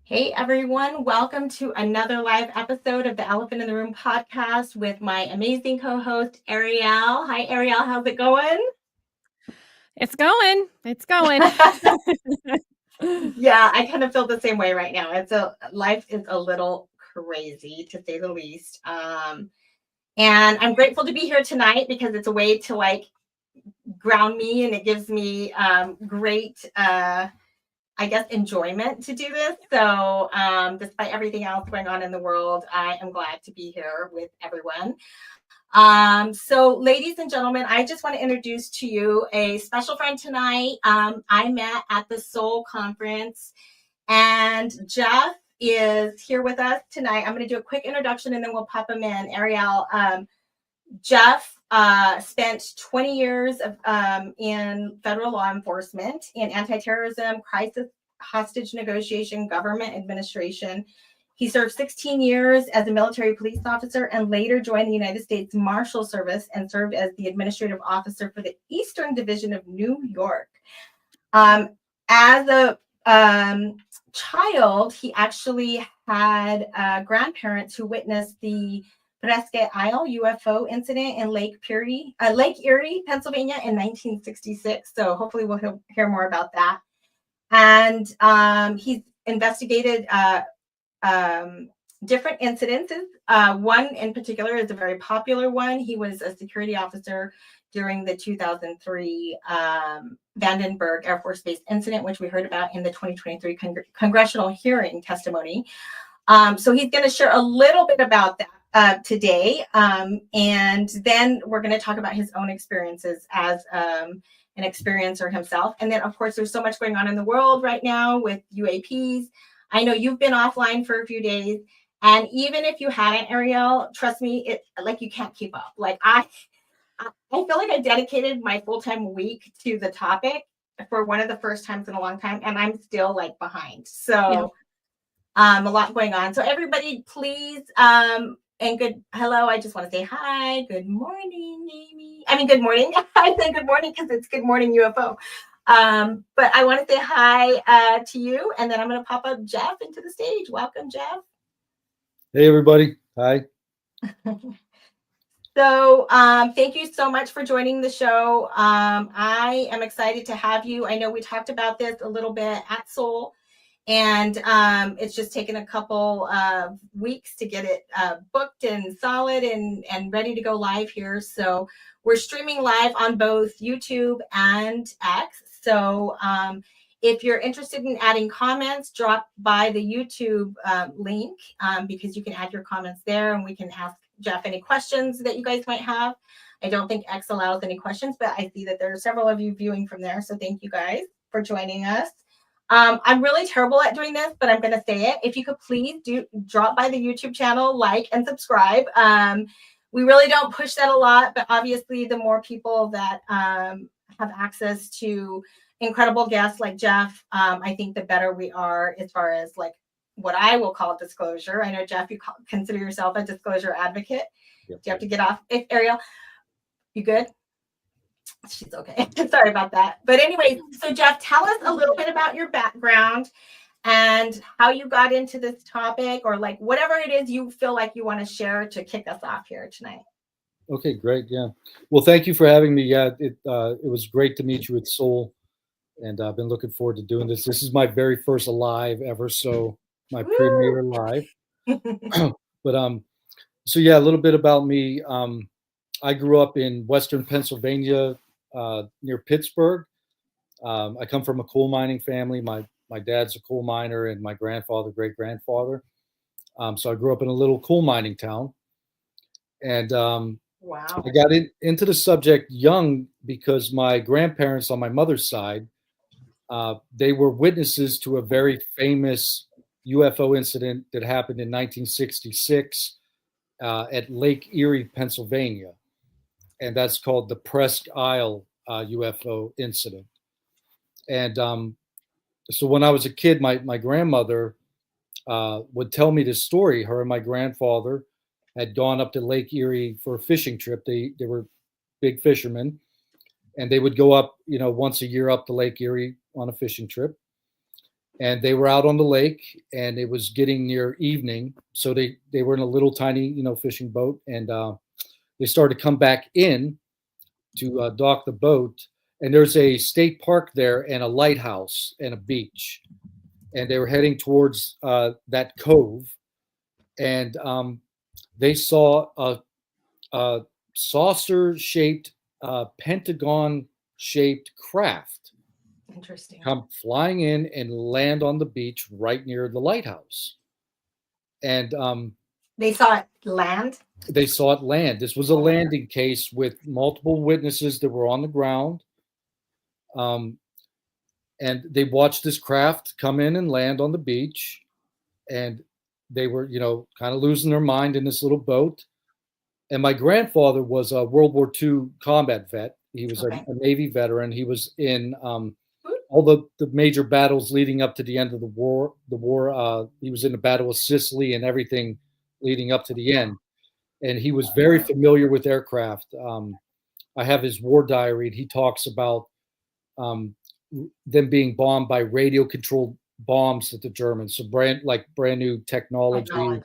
Hey everyone, welcome to another live episode of the Elephant in the Room podcast with my amazing co-host Ariel. Hi Ariel, how's it going? It's going. Yeah, I kind of feel the same way right now. Life is a little crazy to say the least. And I'm grateful to be here tonight because it's a way to ground me and it gives me great I guess, enjoyment to do this. So, despite everything else going on in the world, I am glad to be here with everyone. So, ladies and gentlemen, I just want to introduce to you a special friend tonight. I met at the Soul Conference, and Jeff is here with us tonight. I'm going to do a quick introduction and then we'll pop him in. Ariel, Jeff spent 20 years in federal law enforcement in anti-terrorism, crisis hostage negotiation, government administration. He served 16 years as a military police officer and later joined the United States Marshals Service and served as the administrative officer for the Eastern Division of New York. As a child, he actually had grandparents who witnessed the Presque Isle UFO incident in Lake Erie, Pennsylvania in 1966. So hopefully we'll hear more about that. And he's investigated different incidences. One in particular is a very popular one. He was a security officer during the 2003 Vandenberg Air Force Base incident, which we heard about in the 2023 congressional hearing testimony. So he's going to share a little bit about that today. And then we're going to talk about his own experiences as an experiencer himself. And then, of course, there's so much going on in the world right now with UAPs. I know you've been offline for a few days. And even if you hadn't, Ariel, trust me, you can't keep up. I feel like I dedicated my full-time week to the topic for one of the first times in a long time, and I'm still behind. So a lot going on. So everybody, please, hello. I just want to say hi. Good morning, Amy. I mean, good morning. I say good morning because it's Good Morning UFO. But I want to say hi to you, and then I'm going to pop up Jeff into the stage. Welcome, Jeff. Hey, everybody. Hi. So thank you so much for joining the show. I am excited to have you. I know we talked about this a little bit at Soul, and it's just taken a couple of weeks to get it booked and solid and ready to go live here. So we're streaming live on both YouTube and X. So if you're interested in adding comments, drop by the YouTube link because you can add your comments there and we can ask Jeff any questions that you guys might have. I don't think X allows any questions, but I see that there are several of you viewing from there. So thank you guys for joining us. I'm really terrible at doing this, but I'm going to say it. If you could please drop by the YouTube channel, like and subscribe. We really don't push that a lot, but obviously the more people that have access to incredible guests like Jeff, I think the better we are as far as what I will call disclosure. I know, Jeff, you consider yourself a disclosure advocate. Yep. Do you have to get off? Ariel, you good? She's okay. Sorry about that. But anyway, so Jeff, tell us a little bit about your background and how you got into this topic, or whatever it is you feel like you want to share to kick us off here tonight. Okay, great. Yeah. Well, thank you for having me. Yeah, it was great to meet you at Soul, and I've been looking forward to doing this. This is my very first live ever, so my premiere live. But so yeah, a little bit about me. I grew up in Western Pennsylvania, near Pittsburgh. I come from a coal mining family. My dad's a coal miner, and my grandfather, great grandfather. So I grew up in a little coal mining town, and wow. I got into the subject young because my grandparents on my mother's side, they were witnesses to a very famous UFO incident that happened in 1966 at Lake Erie, Pennsylvania, and that's called the Presque Isle UFO incident. And so when I was a kid, my grandmother would tell me this story. Her and my grandfather had gone up to Lake Erie for a fishing trip. They were big fishermen, and they would go up, once a year up to Lake Erie on a fishing trip. and they were out on the lake, and it was getting near evening. So they were in a little tiny, fishing boat, and they started to come back in to dock the boat. And there's a state park there and a lighthouse and a beach. And they were heading towards that cove. And they saw a saucer-shaped, pentagon-shaped craft. Interesting. Come flying in and land on the beach right near the lighthouse. And they saw it land? They saw it land. This was a landing case with multiple witnesses that were on the ground. And they watched this craft come in and land on the beach. And they were, kind of losing their mind in this little boat. And my grandfather was a World War II combat vet. He was a Navy veteran. He was in all the major battles leading up to the end of the war. He was in the Battle of Sicily and everything leading up to the end. And he was very familiar with aircraft. I have his war diary, and he talks about them being bombed by radio-controlled bombs at the Germans, so brand new technology.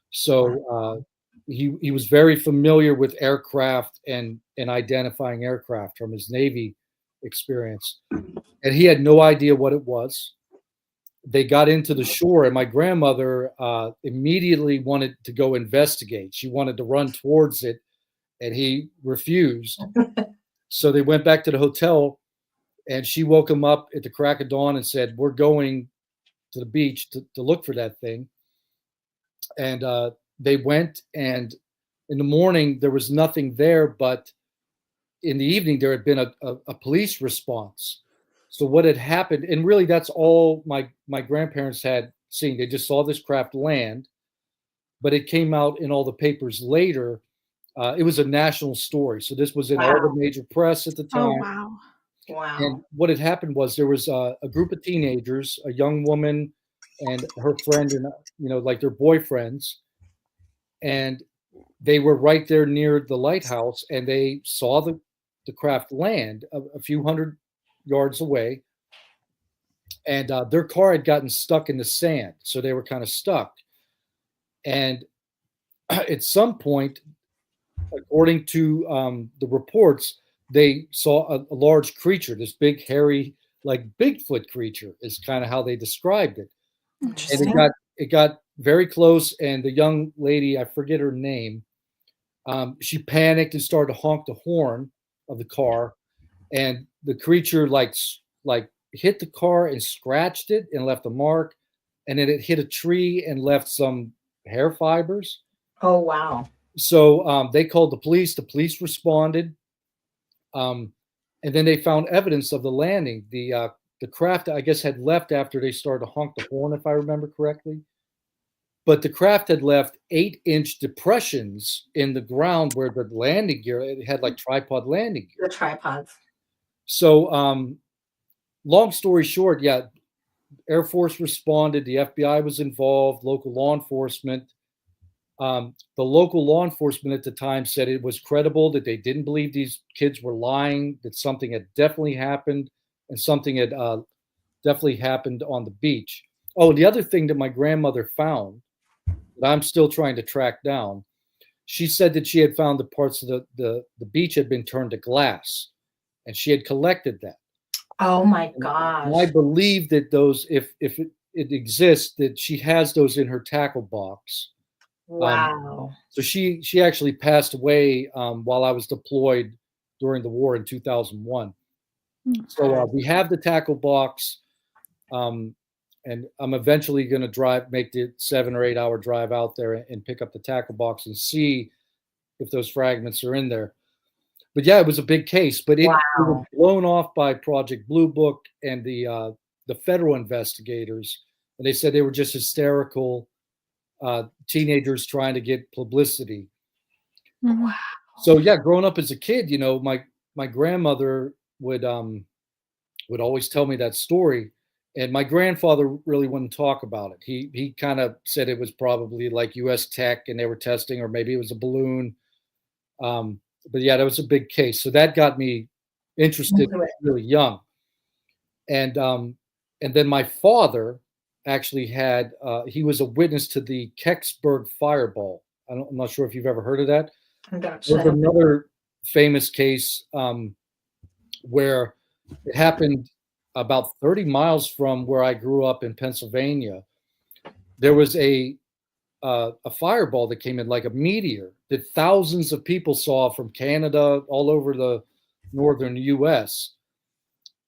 So he was very familiar with aircraft and identifying aircraft from his Navy experience, and he had no idea what it was. They got into the shore, and my grandmother immediately wanted to go investigate. She wanted to run towards it, and he refused. So they went back to the hotel, and she woke him up at the crack of dawn and said, "We're going to the beach to look for that thing." And they went, and in the morning there was nothing there, but in the evening there had been a police response. So what had happened, and really that's all my grandparents had seen. They just saw this craft land, but it came out in all the papers later. It was a national story. So this was in all the major press at the time. Oh, wow. Wow. And what had happened was there was a group of teenagers, a young woman and her friend, and like their boyfriends, and they were right there near the lighthouse, and they saw the craft land a few hundred yards away, and their car had gotten stuck in the sand, so they were kind of stuck. And at some point, according to the reports, they saw a large creature, this big, hairy, like Bigfoot creature is kind of how they described it. And it got very close, and the young lady, I forget her name, she panicked and started to honk the horn of the car, and the creature like hit the car and scratched it and left a mark, and then it hit a tree and left some hair fibers. Oh, wow. So they called the police. The police responded, and then they found evidence of the landing. The craft, I guess, had left after they started to honk the horn, if I remember correctly. But the craft had left 8-inch depressions in the ground where the landing gear, it had like tripod landing gear. The tripods. So long story short, yeah, Air Force responded. The FBI was involved, local law enforcement. The local law enforcement at the time said it was credible, that they didn't believe these kids were lying, that something had definitely happened, and something had definitely happened on the beach. Oh, the other thing that my grandmother found that I'm still trying to track down, she said that she had found the parts of the beach had been turned to glass, and she had collected that. Oh my gosh. And I believe that those, if it exists, that she has those in her tackle box. Wow. So she actually passed away while I was deployed during the war in 2001. So we have the tackle box, and I'm eventually going to make the 7 or 8 hour drive out there and pick up the tackle box and see if those fragments are in there. But yeah, it was a big case, but it was blown off by Project Blue Book and the federal investigators, and they said they were just hysterical teenagers trying to get publicity. Wow. So yeah, growing up as a kid, my grandmother would always tell me that story, and my grandfather really wouldn't talk about it. He kind of said it was probably like US Tech and they were testing, or maybe it was a balloon. But yeah, that was a big case. So that got me interested really young. And And then my father actually had, he was a witness to the Kecksburg fireball. I'm not sure if you've ever heard of that. There's Gotcha. another famous case where it happened about 30 miles from where I grew up in Pennsylvania. There was a fireball that came in, like a meteor, that thousands of people saw from Canada, all over the northern U.S.,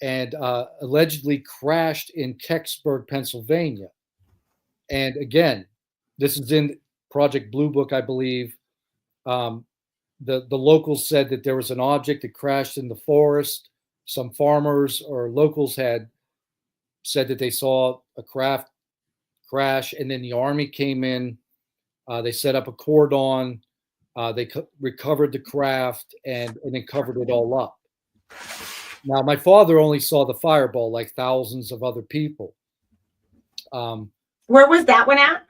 and allegedly crashed in Kecksburg, Pennsylvania. And again, this is in Project Blue Book, I believe. The locals said that there was an object that crashed in the forest. Some farmers or locals had said that they saw a craft crash, and then the army came in. They set up a cordon. They recovered the craft and then covered it all up. Now, my father only saw the fireball, like thousands of other people. Where was that one at?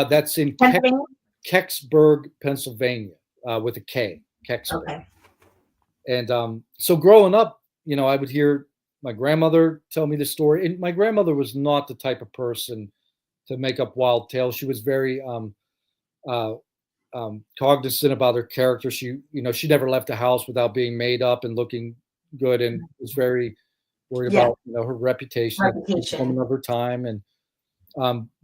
That's in Pennsylvania? Kecksburg, Pennsylvania, with a K, Kecksburg. Okay. And so growing up, you know, I would hear my grandmother tell me the story. And my grandmother was not the type of person to make up wild tales. She was very cognizant about her character. She, you know, she never left the house without being made up and looking good, and was very worried about, you know, her reputation. Woman of her time. And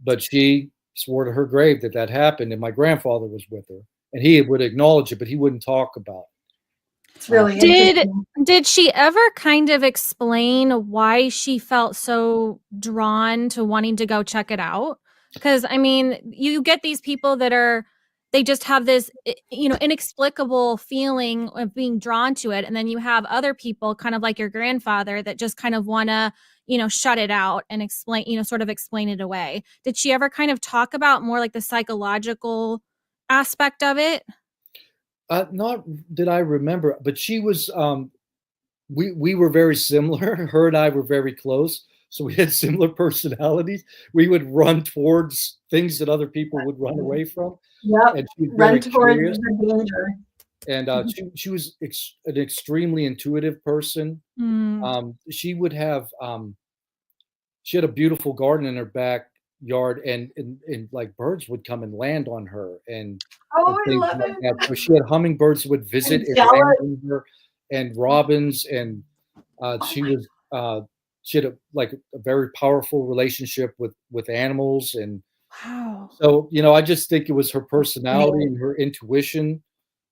but she swore to her grave that happened, and my grandfather was with her, and he would acknowledge it, but he wouldn't talk about it. It's really interesting. Did she ever kind of explain why she felt so drawn to wanting to go check it out? Because I mean, you get these people that they just have this, you know, inexplicable feeling of being drawn to it, and then you have other people, kind of like your grandfather, that just kind of want to, you know, shut it out and explain, you know, sort of explain it away. Did she ever kind of talk about more like the psychological aspect of it? Not that I remember, but she was. We were very similar. Her and I were very close, so we had similar personalities. We would run towards things that other people would run away from. Yep. And she was Run very towards curious. the danger. And she was an extremely intuitive person. She would have she had a beautiful garden in her backyard, and like birds would come and land on her, and Oh, I things love like it. that. So she had hummingbirds that would visit and jealous. land on her, and robins, and she was she had a very powerful relationship with animals. And Wow. so, you know, I just think it was her personality and her intuition.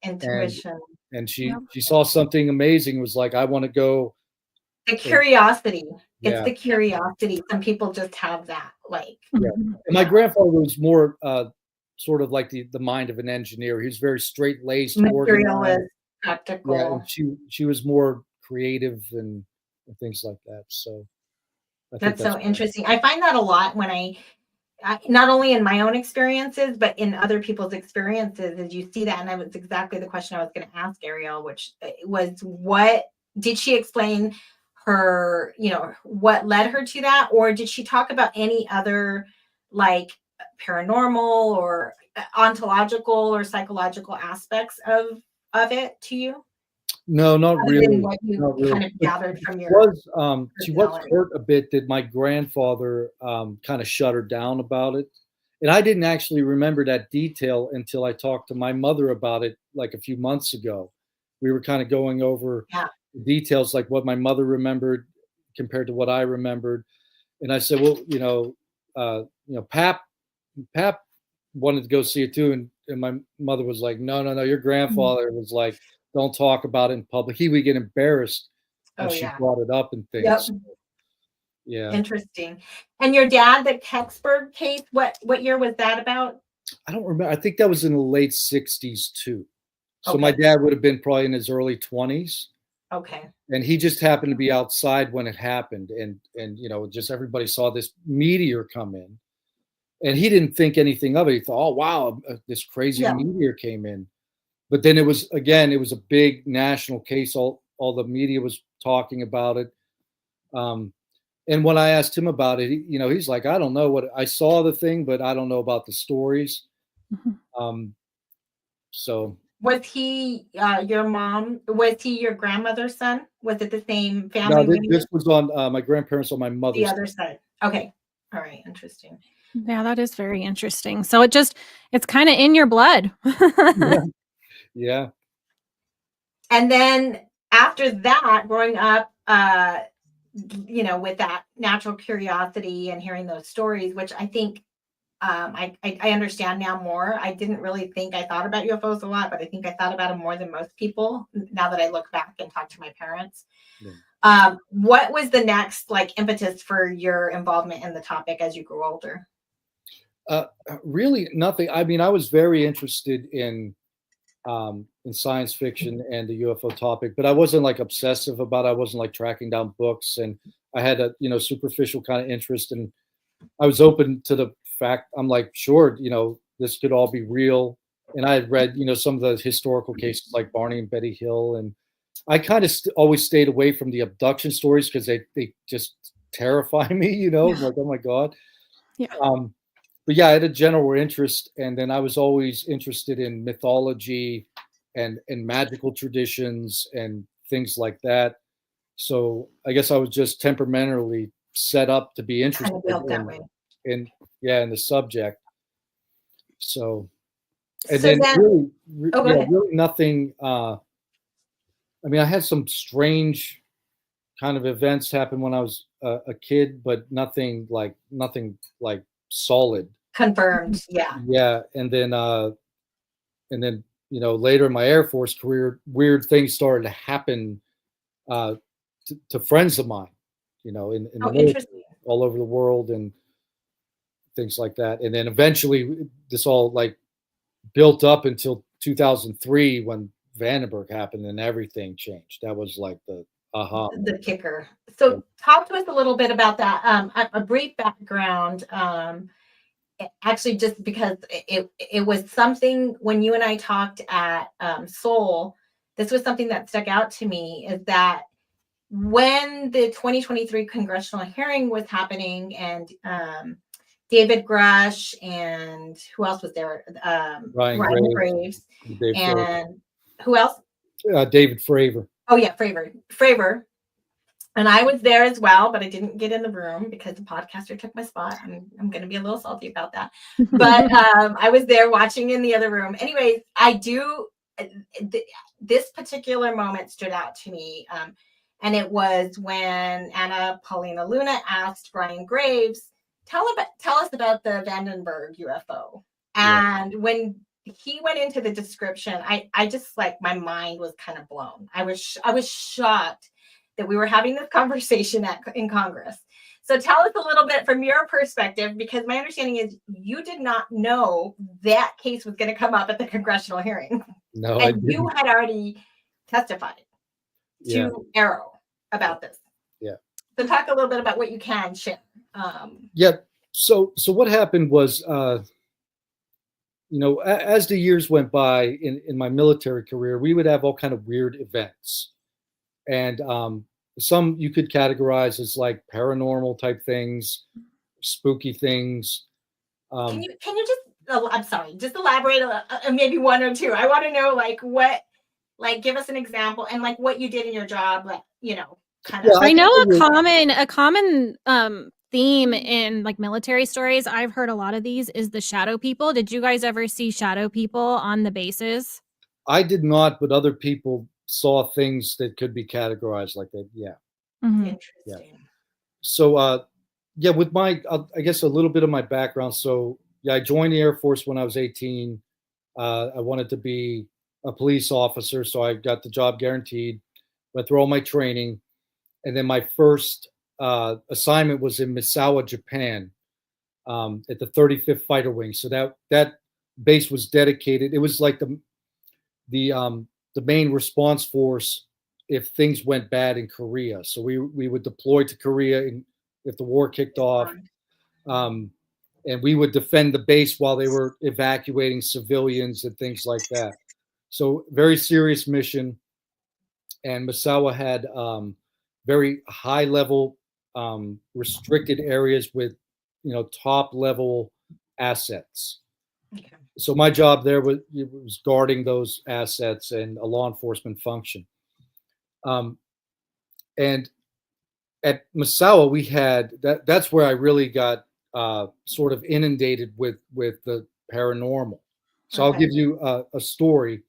Intuition. And she saw something amazing. It was like, I want to go. The curiosity. Yeah. It's the curiosity. Some people just have that, like. Yeah. And my grandfather was more sort of like the mind of an engineer. He was very straight-laced, Materialist, organized. practical. Yeah, and she was more creative and things like that. So that's so interesting. I find that a lot when I not only in my own experiences, but in other people's experiences, as you see that. And that was exactly the question I was going to ask Ariel, which was, what did she explain her, you know, what led her to that? Or did she talk about any other, like, paranormal or ontological or psychological aspects of it to you? No, not really. What you Not really. kind of gathered from your She was hurt a bit that my grandfather kind of shut her down about it. And I didn't actually remember that detail until I talked to my mother about it like a few months ago. We were kind of going over the details, like what my mother remembered compared to what I remembered. And I said, well, you know, Pap wanted to go see it too. And my mother was like, no, your grandfather was like, don't talk about it in public. He would get embarrassed when she brought it up and things. Yep. So, yeah. Interesting. And your dad, the Kecksburg case, what year was that about? I don't remember. I think that was in the late 60s too. So my dad would have been probably in his early 20s. Okay. And he just happened to be outside when it happened. And you know, just everybody saw this meteor come in. And he didn't think anything of it. He thought, oh, wow, this crazy meteor came in. But then it was a big national case. All the media was talking about it. And when I asked him about it, you know, he's like, I don't know I saw the thing, but I don't know about the stories. So. Was he was he your grandmother's son? Was it the same family? No, this was on my grandparents on my mother's the other side. Okay. All right. Interesting. Yeah, that is very interesting. So it's kind of in your blood. Yeah. Yeah. And then after that, growing up, with that natural curiosity and hearing those stories, which I think I understand now more. I didn't really think I thought about UFOs a lot, but I think I thought about them more than most people now that I look back and talk to my parents. Yeah. What was the next impetus for your involvement in the topic as you grew older? Really nothing. I mean, I was very interested in science fiction and the UFO topic, but I wasn't obsessive about it. I wasn't tracking down books, and I had a superficial kind of interest, and I was open to the fact. I'm like, sure, this could all be real. And I had read some of the historical cases like Barney and Betty Hill, and I kind of always stayed away from the abduction stories because they just terrify me. Like, oh my god. Yeah. But yeah, I had a general interest, and then I was always interested in mythology and magical traditions and things like that. So I guess I was just temperamentally set up to be interested Kind of built that way. in the subject. So, and So then then, go ahead. really nothing. I mean, I had some strange kind of events happen when I was a kid, but nothing like solid. Confirmed. Yeah. Yeah, and then later in my Air Force career, weird things started to happen to friends of mine, in the military, Interesting. all over the world and things like that. And then eventually, this all built up until 2003 when Vandenberg happened and everything changed. That was like the aha. The kicker. So talk to us a little bit about that. A brief background. Actually, just because it was something when you and I talked at Seoul, this was something that stuck out to me, is that when the 2023 congressional hearing was happening, and David Grush and who else was there? Ryan Graves. And who else? David Fravor. Oh yeah, Fravor. And I was there as well, but I didn't get in the room because the podcaster took my spot. I'm going to be a little salty about that. But I was there watching in the other room. Anyways, this particular moment stood out to me. And it was when Anna Paulina Luna asked Brian Graves, tell us about the Vandenberg UFO. And when he went into the description, I just my mind was kind of blown. I was shocked that we were having this conversation in Congress. So tell us a little bit from your perspective, because my understanding is you did not know that case was going to come up at the congressional hearing. No, and you had already testified to AARO about this. Yeah. So talk a little bit about what you can share. So what happened was, as the years went by in my military career, we would have all kind of weird events. And some you could categorize as paranormal type things, spooky things. Can you just? I'm sorry, just elaborate maybe one or two. I want to know what, give us an example and what you did in your job, kind of. I know a common theme in military stories. I've heard a lot of these is the shadow people. Did you guys ever see shadow people on the bases? I did not, but other people saw things that could be categorized like that. Yeah. Mm-hmm. Interesting. Yeah. So, with my, I guess a little bit of my background. So, I joined the Air Force when I was 18. I wanted to be a police officer, so I got the job guaranteed. Went through all my training, and then my first assignment was in Misawa, Japan, at the 35th Fighter Wing. So that base was dedicated. It was like the main response force if things went bad in Korea. So we would deploy to Korea if the war kicked off, and we would defend the base while they were evacuating civilians and things like that. So very serious mission. And Misawa had very high level restricted areas with top level assets. Okay. So my job there was guarding those assets and a law enforcement function. And at Massawa, we had that's where I really got sort of inundated with the paranormal. So I'll Okay. give you a story.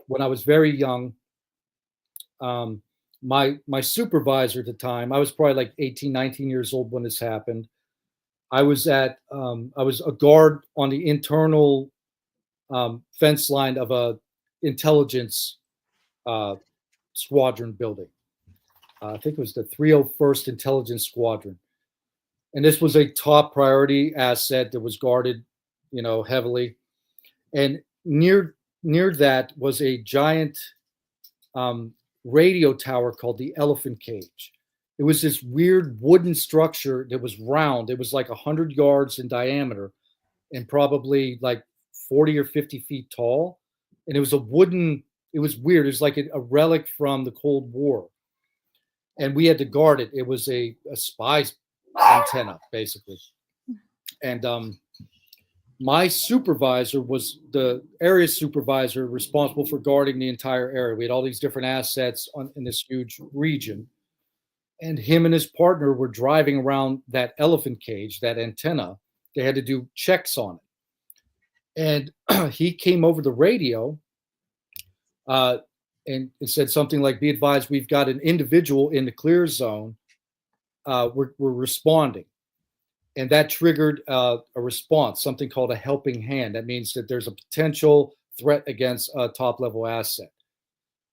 When I was very young, my supervisor at the time, I was probably like 18, 19 years old when this happened. I was a guard on the internal fence line of a intelligence uh, squadron building. I think it was the 301st Intelligence Squadron, and this was a top priority asset that was guarded, heavily. And near that was a giant radio tower called the Elephant Cage. It was this weird wooden structure that was round. It was like 100 yards in diameter and probably like 40 or 50 feet tall. And it was it was weird. It was like a relic from the Cold War. And we had to guard it. It was a spy antenna, basically. And my supervisor was the area supervisor responsible for guarding the entire area. We had all these different assets in this huge region. And him and his partner were driving around that elephant cage, that antenna. They had to do checks on it. And he came over the radio and it said something like, "Be advised, we've got an individual in the clear zone. We're responding." And that triggered a response, something called a helping hand. That means that there's a potential threat against a top level asset.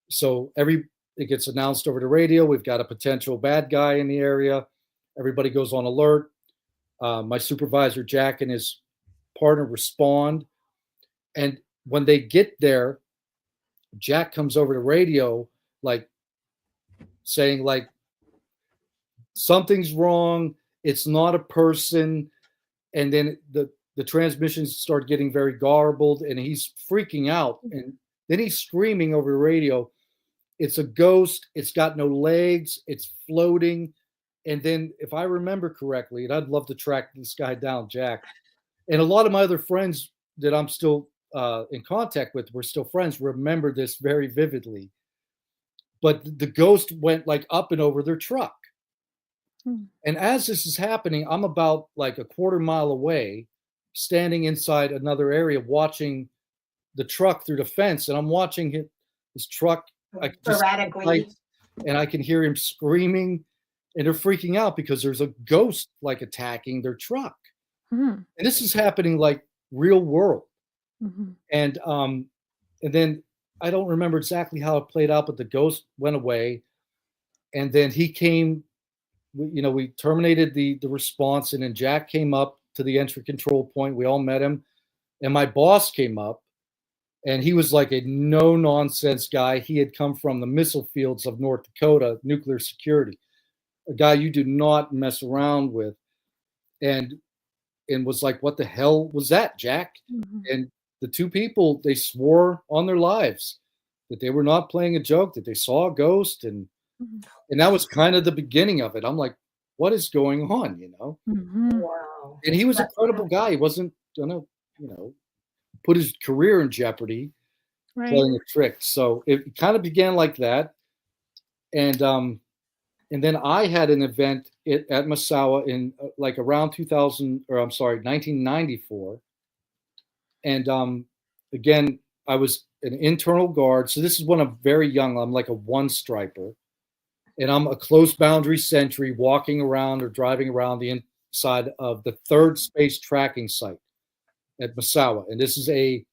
So it gets announced over the radio. We've got a potential bad guy in the area. Everybody goes on alert. My supervisor, Jack, and his partner respond. And when they get there, Jack comes over the radio, like saying, like, something's wrong. It's not a person. And then the transmissions start getting very garbled and he's freaking out. And then he's screaming over the radio, "It's a ghost. It's got no legs. It's floating." And then, if I remember correctly, and I'd love to track this guy down, Jack, and a lot of my other friends that I'm still in contact with, we're still friends, remember this very vividly. But the ghost went like up and over their truck. And as this is happening, I'm about like a quarter mile away, standing inside another area, watching the truck through the fence. And I'm watching his truck Sporadically. and I can hear him screaming, and they're freaking out because there's a ghost like attacking their truck. And this is happening like real world. And then I don't remember exactly how it played out, but the ghost went away. And then he came, we terminated the response, and then Jack came up to the entry control point. We all met him, and my boss came up, and he was like a no-nonsense guy. He had come from the missile fields of North Dakota, nuclear security, a guy you do not mess around with, and was like, "What the hell was that, Jack?" And the two people, they swore on their lives that they were not playing a joke, that they saw a ghost, and that was kind of the beginning of it. I'm like, what is going on, Wow. And he was a credible guy. He wasn't gonna, put his career in jeopardy playing a trick. So it kind of began like that. And then I had an event at Massawa in like around 1994. And again, I was an internal guard. So this is when I'm very young. I'm like a one striper. And I'm a close boundary sentry walking around or driving around the inside of the 3rd Space Tracking Site at Massawa. And this is a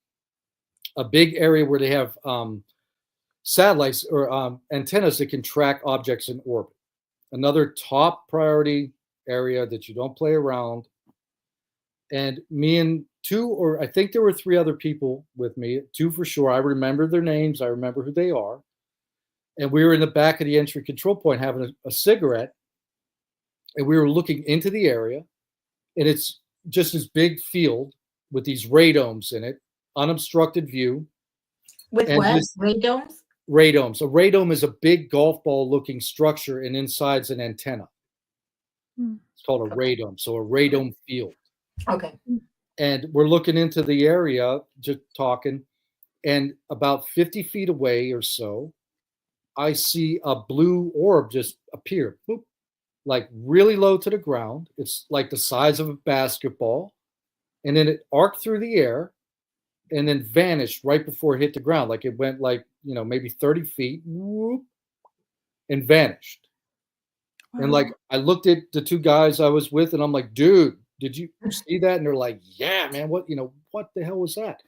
big area where they have satellites or antennas that can track objects in orbit. Another top priority area that you don't play around. And me and I think there were 3 other people with me, 2 for sure. I remember their names. I remember who they are. And we were in the back of the entry control point having a cigarette. And we were looking into the area. And it's just this big field with these radomes in it, unobstructed view. With and what? Radomes? Radomes. A radome is a big golf ball looking structure, and inside's an antenna. It's called a radome. So a radome field. Okay. And we're looking into the area, just talking. And about 50 feet away or so, I see a blue orb just appear. Boop. like really low to the ground. It's like the size of a basketball. And then it arced through the air and then vanished right before it hit the ground. Like it went like, maybe 30 feet, whoop, and vanished. And like I looked at the two guys I was with and I'm like, dude, did you see that? And they're like, yeah, man, what the hell was that?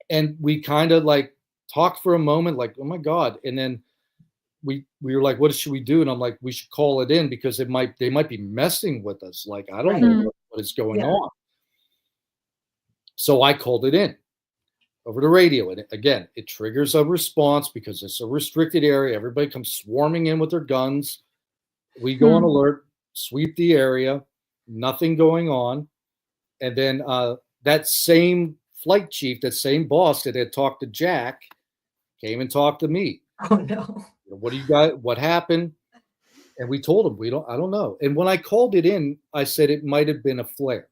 And we kind of like talked for a moment, like, oh my God. And then we were like, what should we do? And I'm like, we should call it in because they might be messing with us. Like, I don't know what is going on. So I called it in over the radio. And again, it triggers a response because it's a restricted area. Everybody comes swarming in with their guns. We go on alert, sweep the area, nothing going on. And then that same flight chief, that same boss that had talked to Jack, came and talked to me. Oh no. What do you got? What happened? And we told him, I don't know. And when I called it in, I said it might have been a flare.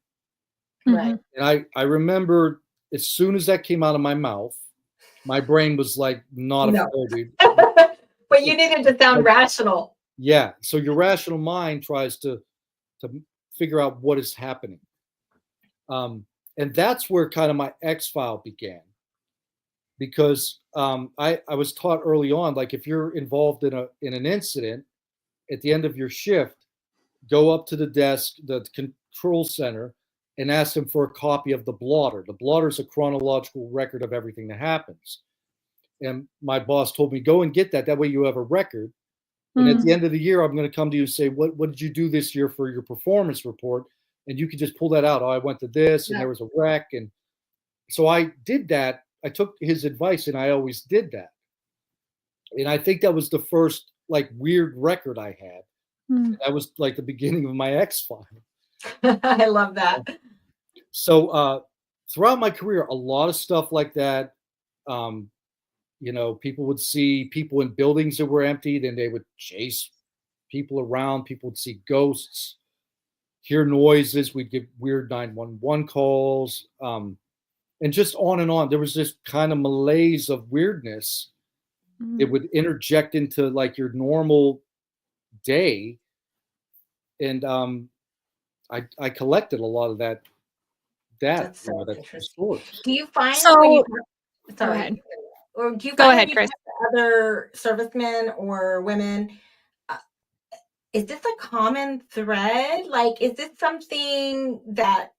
Right. And I remember as soon as that came out of my mouth, my brain was like, not a flare, dude. But you needed to sound rational. Yeah. So your rational mind tries to figure out what is happening. And that's where kind of my X-file began. Because I was taught early on, like if you're involved in an incident, at the end of your shift, go up to the desk, the control center, and ask them for a copy of the blotter. The blotter is a chronological record of everything that happens. And my boss told me, go and get that. That way you have a record. And at the end of the year, I'm going to come to you and say, what did you do this year for your performance report? And you can just pull that out. Oh, I went to this and there was a wreck. And so I did that. I took his advice and I always did that. And I think that was the first like weird record I had. That was like the beginning of my X-file. I love that. So throughout my career, a lot of stuff like that. People would see people in buildings that were emptied and they would chase people around. People would see ghosts, hear noises. We'd get weird 911 calls. And just on and on. There was this kind of malaise of weirdness. It would interject into like your normal day. And I collected a lot of that. That's so interesting. Do you find sorry. Or do you go find ahead, Chris? Other servicemen or women, is this a common thread? Like, is this something that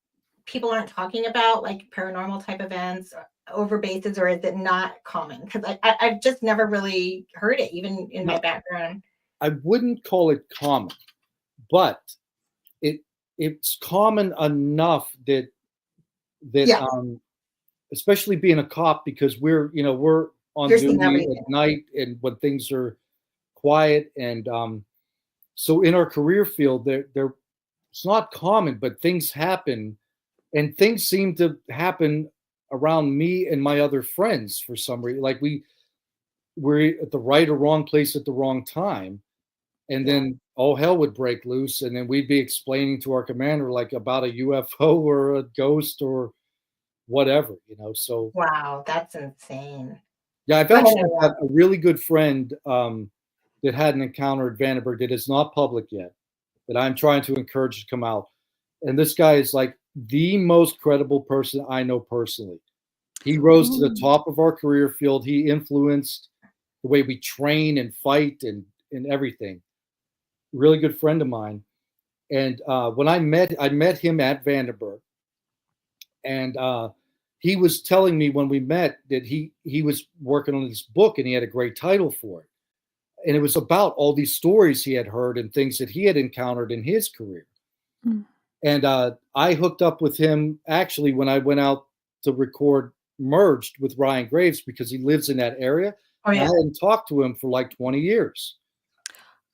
people aren't talking about, like paranormal type events over bases, or is it not common? Because I've just never really heard it, even in my background. I wouldn't call it common, but it's common enough that especially being a cop, because we're on duty at night and when things are quiet. And so in our career field, it's not common, but things happen, and things seem to happen around me and my other friends for some reason. Like we're at the right or wrong place at the wrong time. And then all hell would break loose. And then we'd be explaining to our commander, like about a UFO or a ghost or whatever, so. Wow, that's insane. Yeah, I've actually got a really good friend that had an encounter at Vandenberg that is not public yet, that I'm trying to encourage to come out. And this guy is like the most credible person I know personally. He rose to the top of our career field. He influenced the way we train and fight and everything. Really good friend of mine. And when I met him at Vandenberg. And he was telling me when we met that he was working on this book and he had a great title for it. And it was about all these stories he had heard and things that he had encountered in his career. And I hooked up with him actually when I went out to record Merged with Ryan Graves, because he lives in that area. Oh, yeah. I hadn't talked to him for like 20 years.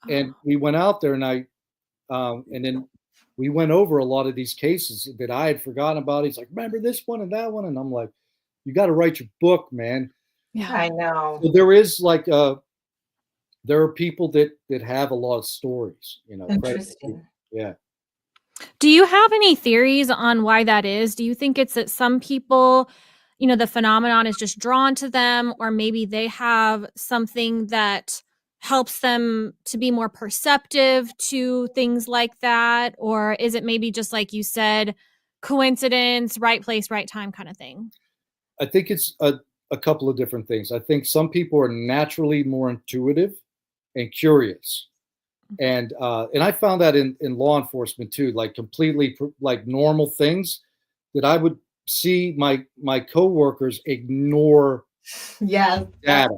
And we went out there and and then we went over a lot of these cases that I had forgotten about. He's like, remember this one and that one? And I'm like, you got to write your book, man. Yeah, I know. So there is like, there are people that have a lot of stories, Interesting. Yeah. Do you have any theories on why that is? Do you think it's that some people, the phenomenon is just drawn to them, or maybe they have something that helps them to be more perceptive to things like that? Or is it maybe just like you said, coincidence, right place, right time kind of thing? I think it's a couple of different things. I think some people are naturally more intuitive and curious. And I found that in law enforcement too, like completely like normal things that I would see my coworkers ignore Yeah. data.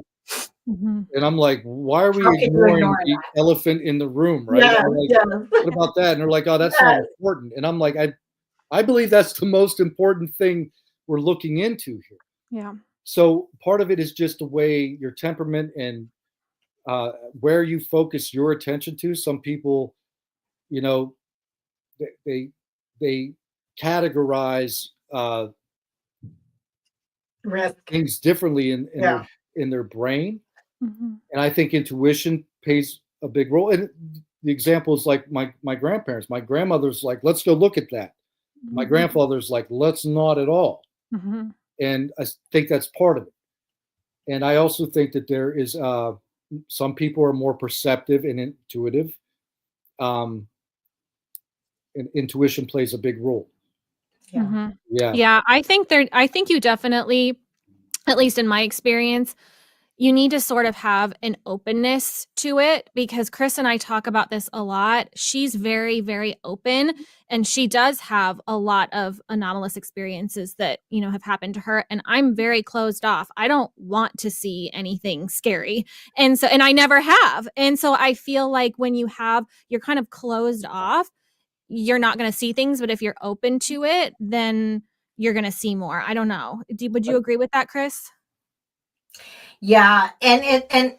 Mm-hmm. And I'm like, why are we How can you ignoring ignore the elephant in the room, right? Yeah, I'm like, yeah. what about that? And they're like, oh, that's not important. And I'm like, I believe that's the most important thing we're looking into here. Yeah. So part of it is just the way your temperament and where you focus your attention to. Some people, you know, they categorize Risk. things differently Yeah. in their brain. Mm-hmm. And I think intuition plays a big role. And the example is like my grandparents. My grandmother's like, let's go look at that. My grandfather's like, let's not at all. Mm-hmm. And I think that's part of it. And I also think that there is some people are more perceptive and intuitive. And intuition plays a big role. Yeah. Mm-hmm. Yeah. Yeah. I think you definitely, at least in my experience, you need to sort of have an openness to it, because Chris and I talk about this a lot. She's very, very open, and she does have a lot of anomalous experiences that, you know, have happened to her. And I'm very closed off. I don't want to see anything scary. And I never have. And so I feel like when you're kind of closed off, you're not going to see things. But if you're open to it, then you're going to see more. I don't know. Would you agree with that, Chris? Yeah, and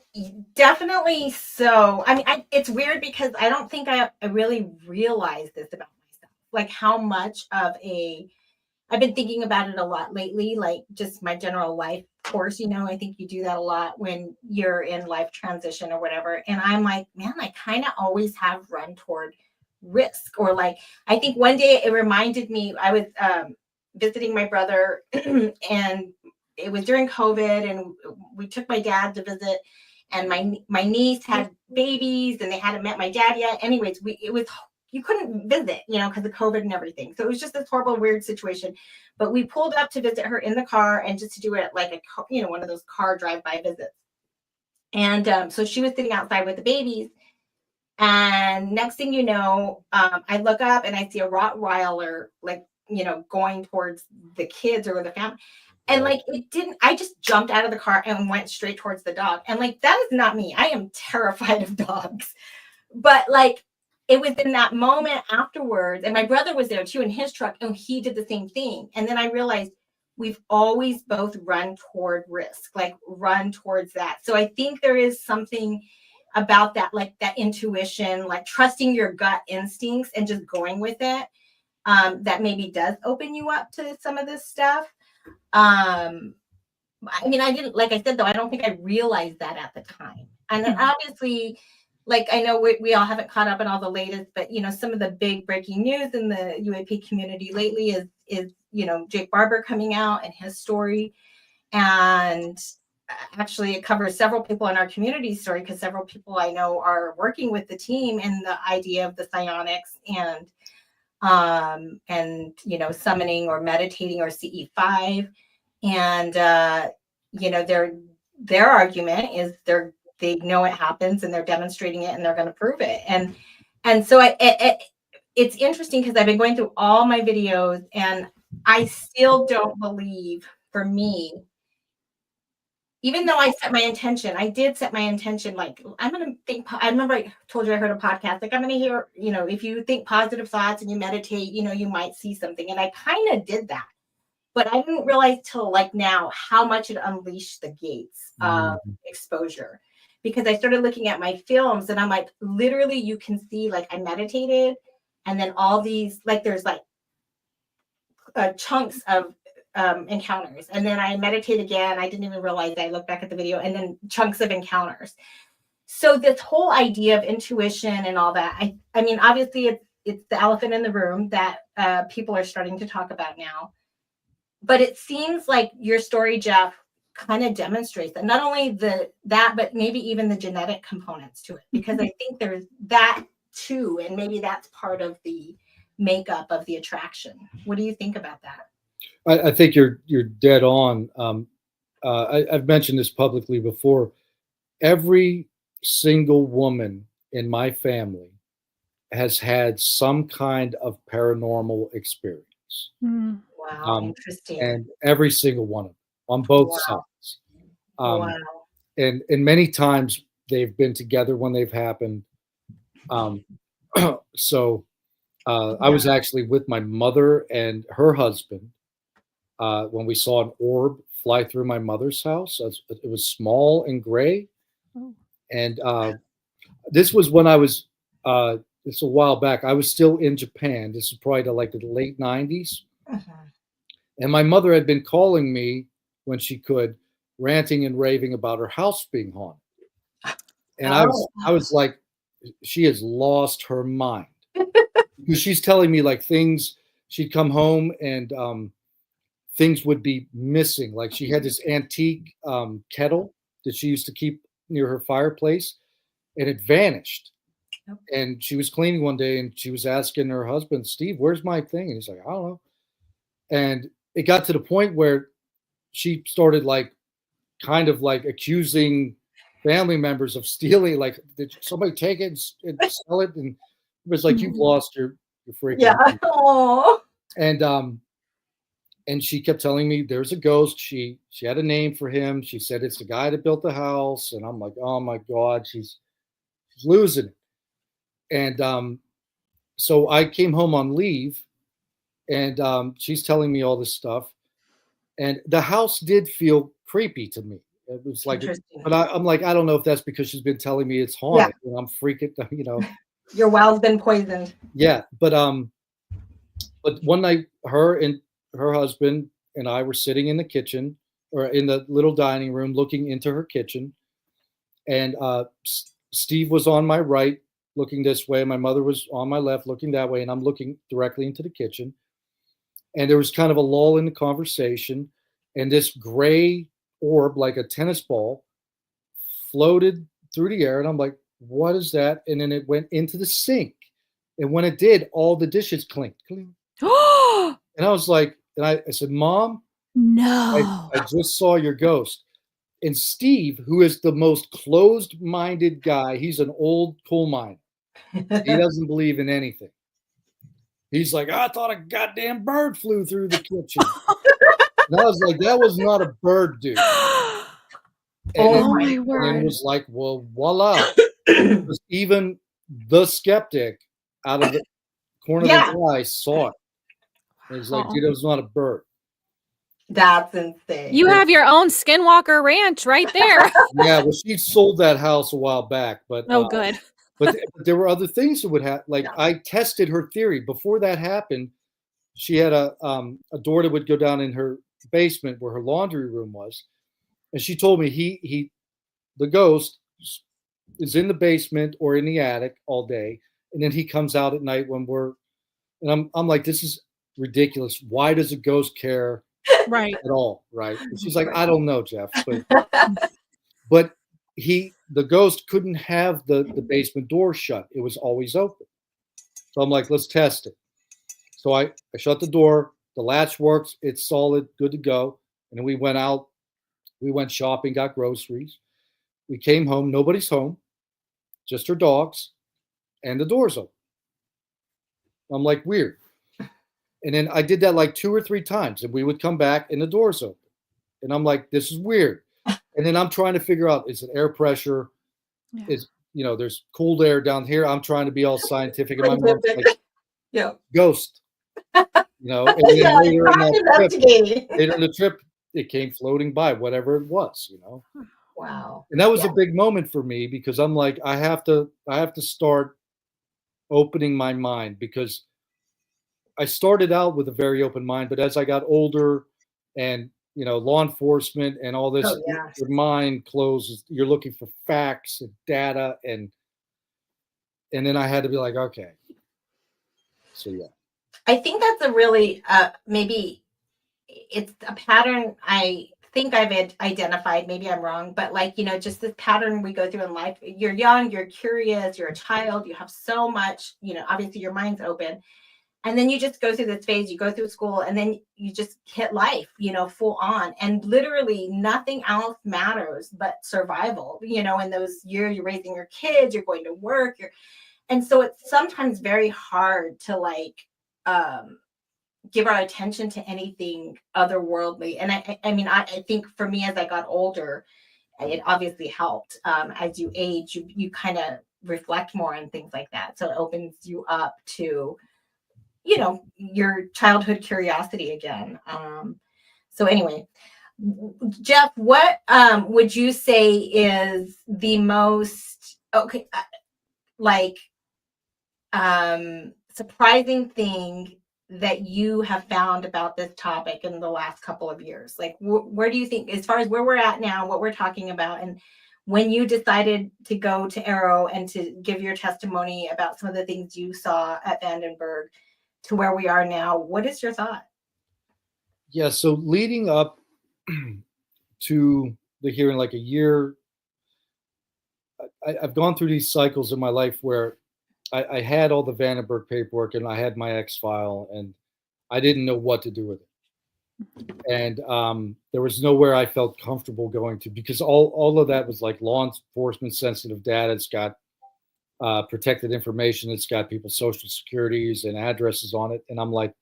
definitely so. I mean, it's weird because I don't think I really realized this about myself, like how much of I've been thinking about it a lot lately, like just my general life course. You know, I think you do that a lot when you're in life transition or whatever. And I'm like, man, I kind of always have run toward risk, or like I think one day it reminded me. I was visiting my brother, and it was during COVID, and we took my dad to visit, and my niece had babies, and they hadn't met my dad yet. Anyways, you couldn't visit, you know, because of COVID and everything. So it was just this horrible, weird situation. But we pulled up to visit her in the car, and just to do it like one of those car drive-by visits. And so she was sitting outside with the babies. And next thing you know, I look up and I see a Rottweiler, like, you know, going towards the kids or the family. And like, I just jumped out of the car and went straight towards the dog. And like, that is not me. I am terrified of dogs. But like, it was in that moment afterwards. And my brother was there too in his truck, and he did the same thing. And then I realized we've always both run toward risk, like run towards that. So I think there is something about that, like that intuition, like trusting your gut instincts and just going with it, that maybe does open you up to some of this stuff. I mean, I didn't, like I said, though, I don't think I realized that at the time. And then obviously, like, I know we all haven't caught up on all the latest, but, you know, some of the big breaking news in the UAP community lately is, you know, Jake Barber coming out and his story. And actually it covers several people in our community story, because several people I know are working with the team in the idea of the psionics and you know, summoning or meditating or CE5. And you know, their argument is they know it happens, and they're demonstrating it, and they're going to prove it. And so it's interesting, because I've been going through all my videos, and I still don't believe, for me, even though I did set my intention, like, I'm going to think, I remember I told you I heard a podcast, like, I'm going to hear, you know, if you think positive thoughts and you meditate, you know, you might see something. And I kind of did that, but I didn't realize till like now how much it unleashed the gates of exposure, because I started looking at my films, and I'm like, literally, you can see, like, I meditated, and then all these, like, there's like chunks of encounters, and then I meditate again. I didn't even realize I looked back at the video, and then chunks of encounters. So this whole idea of intuition and all that, I mean, obviously it's the elephant in the room that people are starting to talk about now. But it seems like your story, Jeff, kind of demonstrates that not only but maybe even the genetic components to it, because I think there's that too, and maybe that's part of the makeup of the attraction. What do you think about that? I think you're dead on. I've mentioned this publicly before. Every single woman in my family has had some kind of paranormal experience. Wow, interesting. And every single one of them on both sides. Wow. And many times they've been together when they've happened. So I was actually with my mother and her husband when we saw an orb fly through my mother's house. It was small and gray. And this was when I was, it's a while back. I was still in Japan. This is probably like the late 90s. And my mother had been calling me when she could, ranting and raving about her house being haunted. And I was like, she has lost her mind. Because she's telling me like things, she'd come home and things would be missing. Like she had this antique kettle that she used to keep near her fireplace, and it vanished. And she was cleaning one day and she was asking her husband, Steve, where's my thing? And he's like, I don't know. And it got to the point where she started like kind of like accusing family members of stealing. Like, did somebody take it and sell it? And it was like, you've lost your freaking mind. And she kept telling me there's a ghost. She had a name for him. She said it's the guy that built the house. And I'm like, oh my God, she's losing it. And so I came home on leave, and she's telling me all this stuff. And the house did feel creepy to me. It was like, but I'm like, I don't know if that's because she's been telling me it's haunted. Yeah. And I'm freaking, you know. Your well's been poisoned. Yeah, but one night, her and her husband and I were sitting in the kitchen or in the little dining room, looking into her kitchen, and Steve was on my right, looking this way. My mother was on my left, looking that way, and I'm looking directly into the kitchen. And there was kind of a lull in the conversation, and this gray orb, like a tennis ball, floated through the air, and I'm like, what is that? And then it went into the sink, and when it did, all the dishes clinked. And I was like, and I said, Mom, no, I just saw your ghost. And Steve, who is the most closed-minded guy, he's an old coal miner. He doesn't believe in anything. He's like, I thought a goddamn bird flew through the kitchen. And I was like, that was not a bird, dude. And my word. And it was like, well, voila. Even the skeptic out of the corner of his eye saw it. And he's like, dude, it was not a bird. That's insane. You have your own Skinwalker Ranch right there. Yeah, well, she sold that house a while back, but good. But there were other things that would happen. Like I tested her theory before that happened. She had a door that would go down in her basement where her laundry room was, and she told me the ghost is in the basement or in the attic all day, and then he comes out at night when and I'm like, this is ridiculous. Why does a ghost care? Right. At all, right? And she's like, I don't know, Jeff, but the ghost couldn't have the basement door shut. It was always open. So I'm like, let's test it. So I shut the door. The latch works. It's solid, good to go. And then we went out. We went shopping, got groceries. We came home. Nobody's home, just her dogs, and the door's open. I'm like, weird. And then I did that like 2 or 3 times, and we would come back and the door's open. And I'm like, this is weird. And then I'm trying to figure out, is it air pressure? Yeah. Is, there's cooled air down here. I'm trying to be all scientific. And my mom's like, ghost. And then later in the trip, it came floating by, whatever it was, Wow. And that was a big moment for me because I'm like, I have to start opening my mind, because I started out with a very open mind, but as I got older and, law enforcement and all this, your mind closes. You're looking for facts and data. And then I had to be like, okay. So, yeah. I think that's a really, maybe it's a pattern I think I've identified, maybe I'm wrong, but like, just this pattern we go through in life. You're young, you're curious, you're a child, you have so much, obviously your mind's open. And then you just go through this phase, you go through school, and then you just hit life, full on. And literally nothing else matters but survival. In those years, you're raising your kids, you're going to work, and so it's sometimes very hard to give our attention to anything otherworldly. And I think for me, as I got older, it obviously helped. As you age, you kind of reflect more on things like that. So it opens you up to, your childhood curiosity again. So anyway, Jeff, what would you say is the most surprising thing that you have found about this topic in the last couple of years? Like, where do you think, as far as where we're at now, what we're talking about, and when you decided to go to AARO and to give your testimony about some of the things you saw at Vandenberg to where we are now, what is your thought? Yeah, so leading up to the hearing, like a year, I've gone through these cycles in my life where I had all the Vandenberg paperwork and I had my X file and I didn't know what to do with it. And there was nowhere I felt comfortable going to, because all of that was like law enforcement sensitive data. It's got protected information. It's got people's social securities and addresses on it. And I'm like,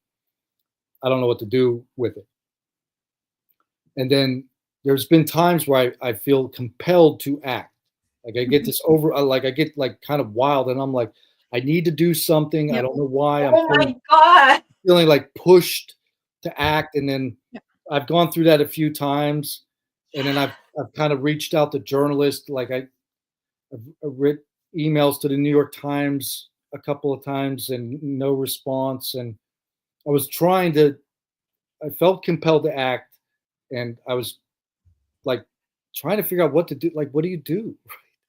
I don't know what to do with it. And then there's been times where I feel compelled to act. Like I get this I get like kind of wild and I'm like, I need to do something. Yep. I don't know why. Oh my God. Feeling like pushed to act. And then I've gone through that a few times. And then I've kind of reached out to journalists. Like I've written emails to the New York Times a couple of times and no response. And I felt compelled to act. And I was like trying to figure out what to do. Like, what do you do?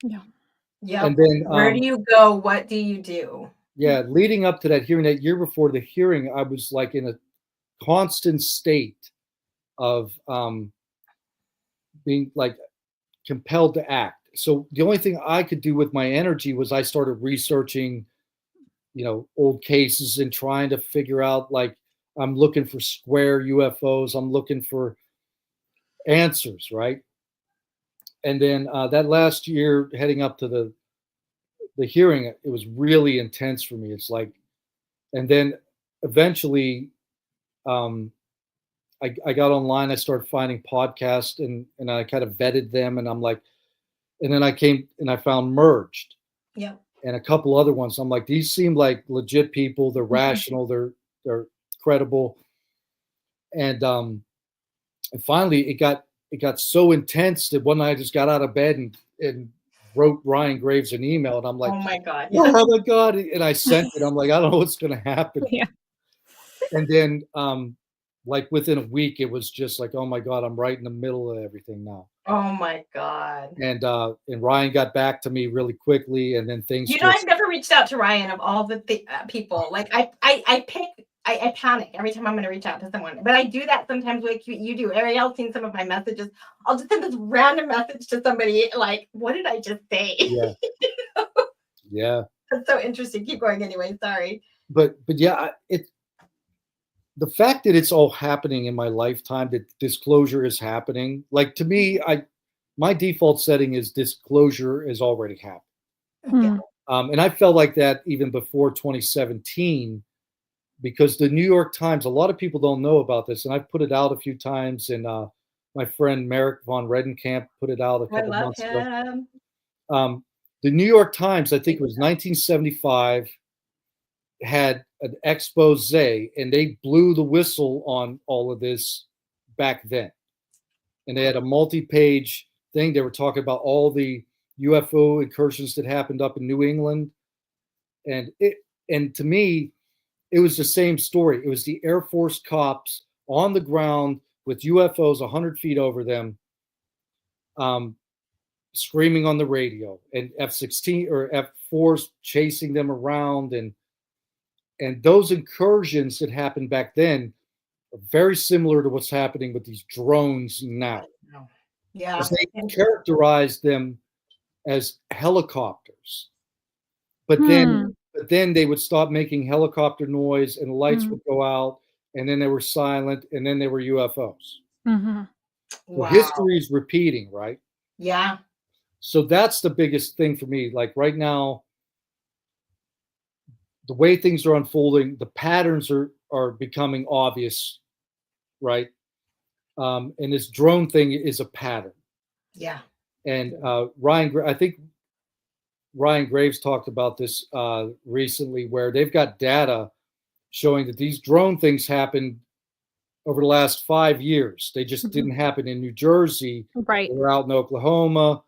Yeah. Yeah. And then where do you go? What do you do? Yeah, leading up to that hearing, that year before the hearing, I was like in a constant state of being like compelled to act. So the only thing I could do with my energy was I started researching, old cases and trying to figure out, like, I'm looking for square UFOs. I'm looking for answers, right? And then that last year, heading up to the hearing, it was really intense for me. It's like, and then eventually, I got online. I started finding podcasts and I kind of vetted them. And I'm like, and then I came and I found Merged. Yeah. And a couple other ones. I'm like, these seem like legit people. They're rational. They're credible. And finally, it got so intense that one night I just got out of bed and wrote Ryan Graves an email, and I'm like, oh my God. Oh my God. And I sent it. I'm like, I don't know what's going to happen. Yeah. And then, like within a week, it was just like, oh my God, I'm right in the middle of everything now. Oh my God. And Ryan got back to me really quickly, and then things. I've never reached out to Ryan of all the people. Like I panic every time I'm going to reach out to someone, but I do that sometimes. Like you do. Ariel's seen some of my messages. I'll just send this random message to somebody. Like, what did I just say? Yeah. Yeah. That's so interesting. Keep going anyway. Sorry. But yeah, the fact that it's all happening in my lifetime, that disclosure is happening, like, to me, my default setting is disclosure is already happened. Hmm. And I felt like that even before 2017, because the New York Times, a lot of people don't know about this, and I've put it out a few times, and my friend Merrick von Redenkamp put it out a couple months ago. The New York Times, I think it was 1975, had an expose, and they blew the whistle on all of this back then. And they had a multi-page thing. They were talking about all the UFO incursions that happened up in New England. And to me, it was the same story. It was the Air Force cops on the ground with UFOs 100 feet over them, screaming on the radio, and F-16 or F-4s chasing them around. And those incursions that happened back then, are very similar to what's happening with these drones now. Yeah. Because they characterize them as helicopters. But then they would stop making helicopter noise and the lights would go out and then they were silent and then they were UFOs. So Wow. history is repeating, right? Yeah. So that's the biggest thing for me. Like right now, the way things are unfolding, the patterns are becoming obvious, right? And this drone thing is a pattern. Yeah. And I think Ryan Graves talked about this recently, where they've got data showing that these drone things happened over the last 5 years. They just didn't happen in New Jersey. Right. They were out in Oklahoma.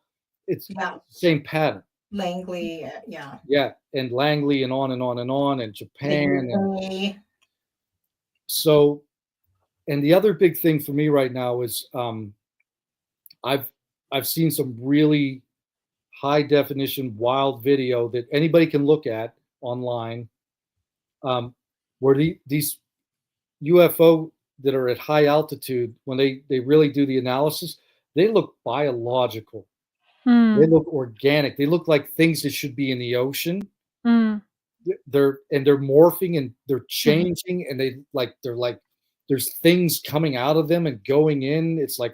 It's the same pattern. Langley, yeah. Yeah, and Langley and on and on and on, and Japan. And so, and the other big thing for me right now is I've seen some really high definition wild video that anybody can look at online, where these UFO that are at high altitude, when they really do the analysis, they look biological. They look organic. They look like things that should be in the ocean. They're morphing and they're changing, and they're like there's things coming out of them and going in. It's like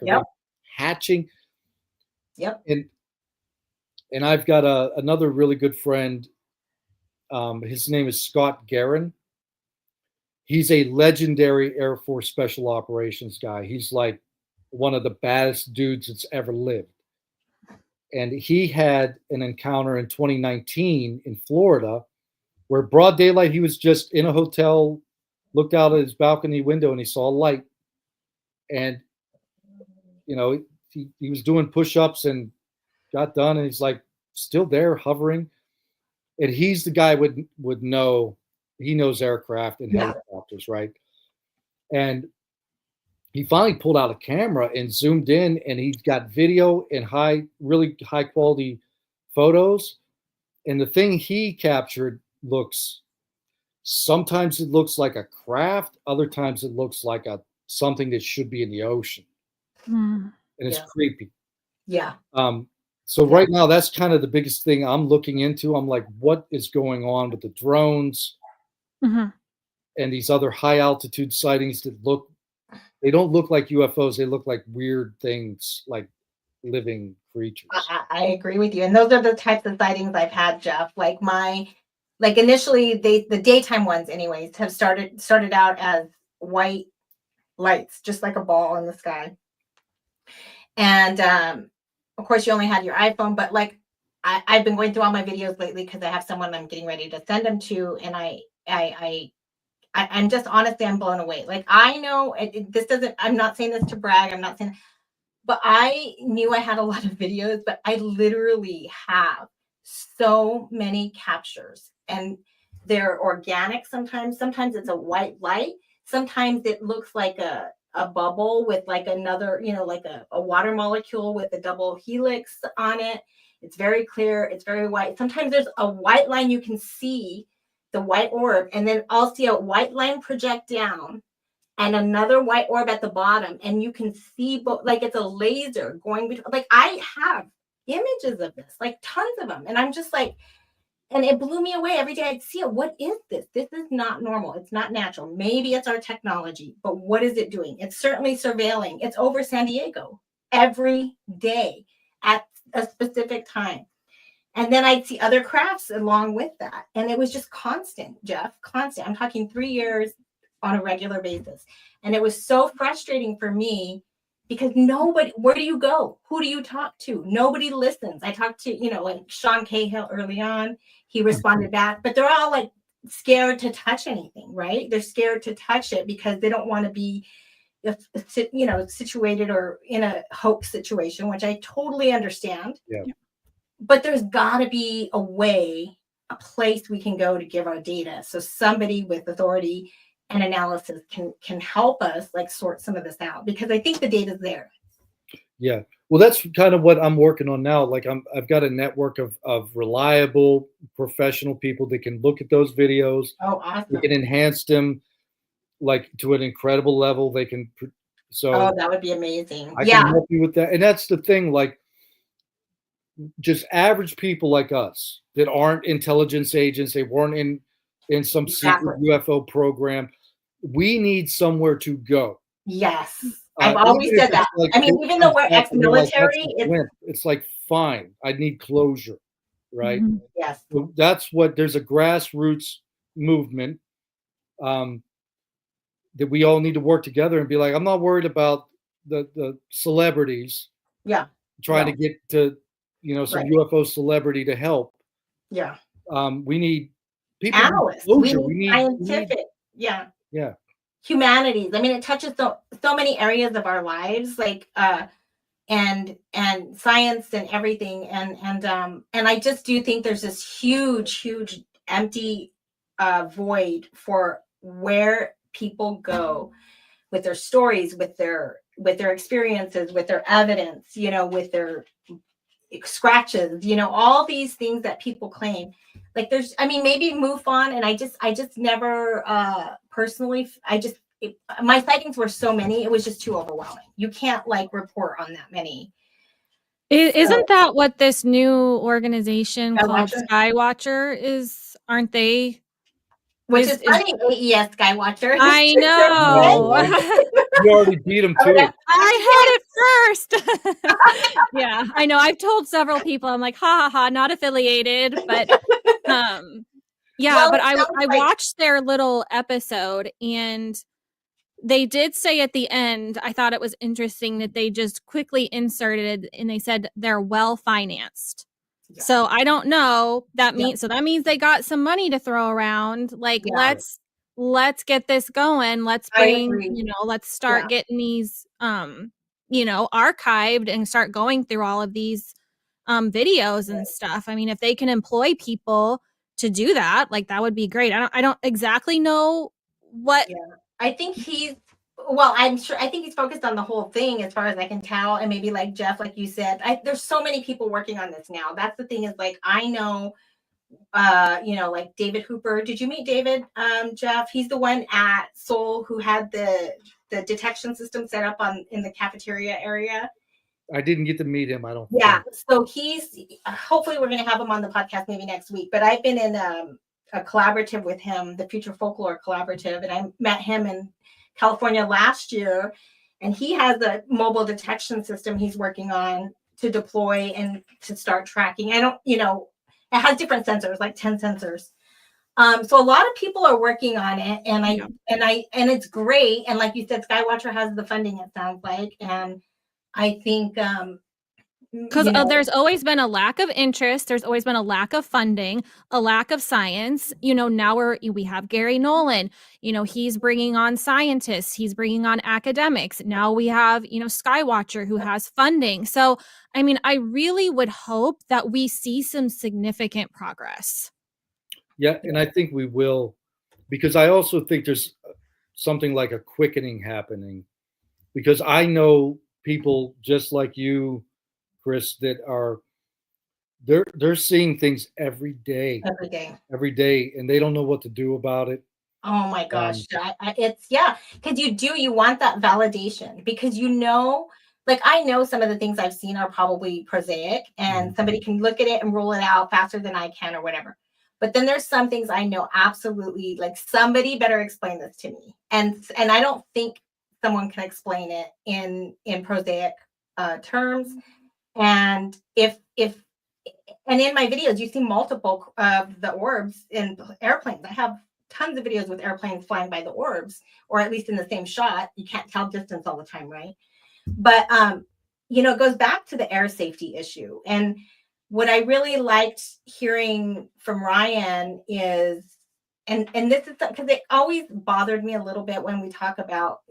hatching. Yep. And I've got another really good friend. His name is Scott Guerin. He's a legendary Air Force Special Operations guy. He's like one of the baddest dudes that's ever lived. And he had an encounter in 2019 in Florida where broad daylight, he was just in a hotel, looked out at his balcony window and he saw a light. And, you know, he was doing push-ups and got done and he's like still there hovering. And he's the guy would know, he knows aircraft and helicopters, right? And he finally pulled out a camera and zoomed in, and he's got video and really high quality photos. And the thing he captured sometimes it looks like a craft, other times it looks like something that should be in the ocean. And it's creepy. Yeah. So right now, that's kind of the biggest thing I'm looking into. I'm like, what is going on with the drones and these other high altitude sightings that they don't look like UFOs. They look like weird things, like living creatures. I agree with you. And those are the types of sightings I've had, Jeff. Like initially the daytime ones anyways have started out as white lights, just like a ball in the sky. And of course you only had your iPhone, but like I've been going through all my videos lately because I have someone I'm getting ready to send them to, and I'm just honestly, I'm blown away. Like I know I'm not saying this to brag. I'm not saying, but I knew I had a lot of videos, but I literally have so many captures, and they're organic. Sometimes it's a white light. Sometimes it looks like a bubble with like another, like a water molecule with a double helix on it. It's very clear. It's very white. Sometimes there's a white line. You can see the white orb, and then I'll see a white line project down and another white orb at the bottom. And you can see like it's a laser going between. Like I have images of this, like tons of them. And I'm just like, and it blew me away every day I'd see it. What is this? This is not normal. It's not natural. Maybe it's our technology, but what is it doing? It's certainly surveilling. It's over San Diego every day at a specific time. And then I'd see other crafts along with that. And it was just constant, Jeff, constant. I'm talking 3 years on a regular basis. And it was so frustrating for me because where do you go? Who do you talk to? Nobody listens. I talked to, like Sean Cahill early on, he responded back, but they're all like scared to touch anything, right? They're scared to touch it because they don't want to be, situated or in a hoax situation, which I totally understand. Yeah. But there's got to be a place we can go to give our data. So somebody with authority and analysis can help us like sort some of this out, because I think the data's there. Yeah. Well, that's kind of what I'm working on now. Like I've got a network of reliable professional people that can look at those videos. Oh, awesome. We can enhance them. like to an incredible level. They can, so Oh, that would be amazing. I Yeah. can help you with that. And that's the thing, like just average people like us that aren't intelligence agents, they weren't in some secret Exactly. UFO program. We need somewhere to go. Yes. I've always Even if said that. it's like I mean, it even though comes we're back and they're like, "That's ex-military, a it's wimp," it's like, fine, I need closure, right? Mhm. yes. So that's what there's a grassroots movement that we all need to work together and be like, I'm not worried about the celebrities Yeah. trying No. to get to, some Right. UFO celebrity to help. Yeah. We need people with Analysts. We closure. need We need, scientific. Yeah. yeah, Humanities. I mean, it touches so many areas of our lives, like and science and everything. And I just do think there's this huge empty void for where people go with their stories, with their experiences, with their evidence, with their scratches, all these things that people claim. Like maybe MUFON, and I just never personally, my sightings were so many, it was just too overwhelming. You can't report on that many. Isn't that what this new organization called Skywatcher? Skywatcher is? Aren't they? Which is funny, AES Skywatcher. I no, know. you already beat them to it. I had it first. Yeah, I know. I've told several people, I'm like, ha ha ha, not affiliated, but yeah, Well, but it I sounds like- watched their little episode, and they did say at the end, I thought it was interesting that they just quickly inserted, and they said they're well financed. Yeah. So I don't know. That Yeah. means that means they got some money to throw around. Like, Yeah. let's get this going. Let's I bring, agree. let's start getting these archived and start going through all of these videos and stuff. I mean, if they can employ people to do that, like, that would be great. I don't exactly know what. Yeah. I think I think he's focused on the whole thing as far as I can tell. And maybe like Jeff, like you said, there's so many people working on this now. That's the thing, is like, I know, like David Hooper. Did you meet David, Jeff? He's the one at Seoul who had the detection system set up in the cafeteria area. I didn't get to meet him. I don't. Yeah. So hopefully we're going to have him on the podcast maybe next week, but I've been in a collaborative with him, the Future Folklore Collaborative, and I met him in California last year, and he has a mobile detection system he's working on to deploy and to start tracking. It has different sensors, like 10 sensors. So a lot of people are working on it, and and it's great. And like you said, Skywatcher has the funding, it sounds like, and I think Because there's always been a lack of interest. There's always been a lack of funding, a lack of science. Now we have Gary Nolan. He's bringing on scientists. He's bringing on academics. Now we have, Skywatcher, who has funding. So, I mean, I really would hope that we see some significant progress. Yeah, and I think we will, because I also think there's something like a quickening happening, because I know people just like you, Chris, that are they're seeing things every day, and they don't know what to do about it. Oh my gosh, it's because you want that validation, because like, I know some of the things I've seen are probably prosaic, and somebody can look at it and rule it out faster than I can or whatever. But then there's some things I know absolutely, like, somebody better explain this to me, and I don't think someone can explain it in prosaic terms. And and in my videos, you see multiple of the orbs in airplanes. I have tons of videos with airplanes flying by the orbs, or at least in the same shot. You can't tell distance all the time, right? But it goes back to the air safety issue. And what I really liked hearing from Ryan is, and this is because it always bothered me a little bit when we talk about